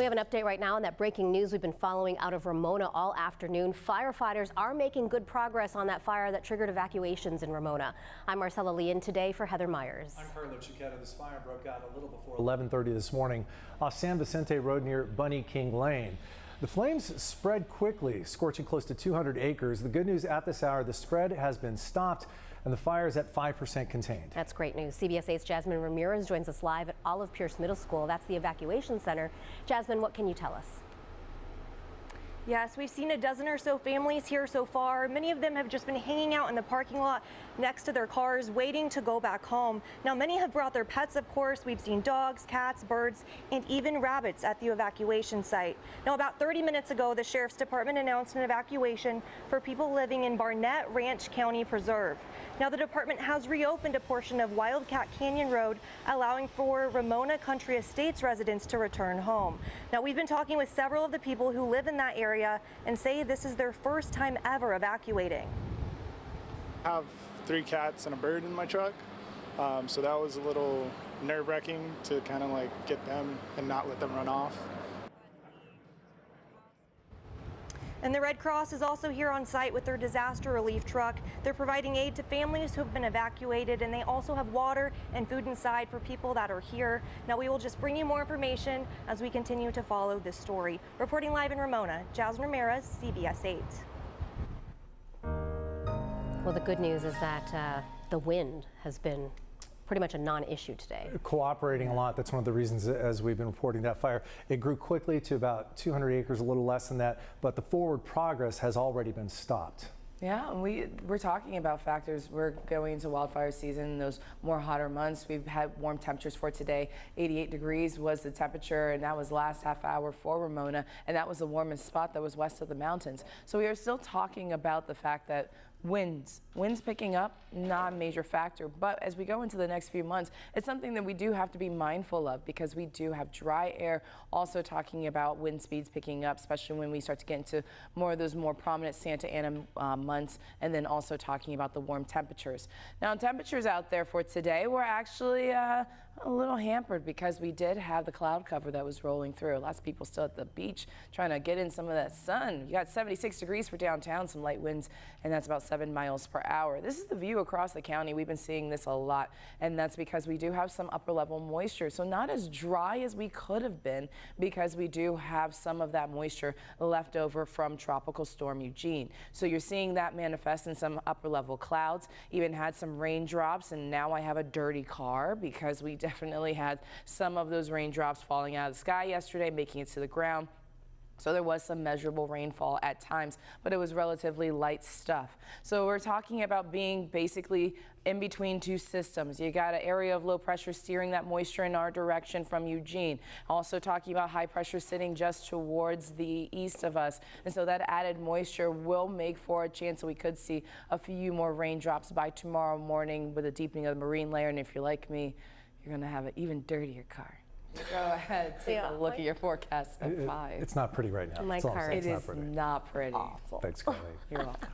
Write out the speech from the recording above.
have an update right now on that breaking news we've been following out of Ramona all afternoon. Firefighters are making good progress on that fire that triggered evacuations in Ramona. I'm Marcella Leon today for Heather Myers. I'm Carlo Chiquetta. This fire broke out a little before 11:30 this morning off San Vicente Road near Bunnie King Lane. The flames spread quickly, scorching close to 200 acres. The good news at this hour, the spread has been stopped and the fire is at 5% contained. That's great news. CBS 8's Jasmine Ramirez joins us live at Olive Pierce Middle School. That's the evacuation center. Jasmine, what can you tell us? Yes, we've seen a dozen or so families here so far. Many of them have just been hanging out in the parking lot next to their cars, waiting to go back home. Now, many have brought their pets, of course. We've seen dogs, cats, birds, and even rabbits at the evacuation site. Now, about 30 minutes ago, the Sheriff's Department announced an evacuation for people living in Barnett Ranch County Preserve. Now, the department has reopened a portion of Wildcat Canyon Road, allowing for Ramona Country Estates residents to return home. Now, we've been talking with several of the people who live in that area and say this is their first time ever evacuating. I have 3 cats and a bird in my truck, so that was a little nerve-wracking to kind of like get them and not let them run off. And the Red Cross is also here on site with their disaster relief truck. They're providing aid to families who have been evacuated, and they also have water and food inside for people that are here. Now, we will just bring you more information as we continue to follow this story. Reporting live in Ramona, Jasmine Ramirez, CBS 8. Well, the good news is that the wind has been pretty much a non-issue today. Cooperating a lot. That's one of the reasons, as we've been reporting, that fire, it grew quickly to about 200 acres, a little less than that, but the forward progress has already been stopped. Yeah, and we're talking about factors. We're going into wildfire season, those more hotter months. We've had warm temperatures for today. 88 degrees was the temperature, and that was last half hour for Ramona, and that was the warmest spot that was west of the mountains. So we are still talking about the fact that winds picking up, not a major factor, but as we go into the next few months, it's something that we do have to be mindful of because we do have dry air. Also talking about wind speeds picking up, especially when we start to get into more of those more prominent Santa Ana months, and then also talking about the warm temperatures. Now, temperatures out there for today were actually a little hampered because we did have the cloud cover that was rolling through. Lots of people still at the beach trying to get in some of that sun. You got 76 degrees for downtown, some light winds, and that's about 7 miles per hour. This is the view across the county. We've been seeing this a lot, and that's because we do have some upper level moisture. So not as dry as we could have been because we do have some of that moisture left over from Tropical Storm Eugene. So you're seeing that manifest in some upper level clouds, even had some raindrops, and now I have a dirty car because we definitely had some of those raindrops falling out of the sky yesterday, making it to the ground. So there was some measurable rainfall at times, but it was relatively light stuff. So we're talking about being basically in between two systems. You got an area of low pressure steering that moisture in our direction from Eugene. Also talking about high pressure sitting just towards the east of us. And so that added moisture will make for a chance that we could see a few more raindrops by tomorrow morning with a deepening of the marine layer. And if you're like me, you're going to have an even dirtier car. Go ahead, take a look at your forecast at 5. It's not pretty right now. My car. It is not pretty. Awful. Thanks, Carly. You're welcome.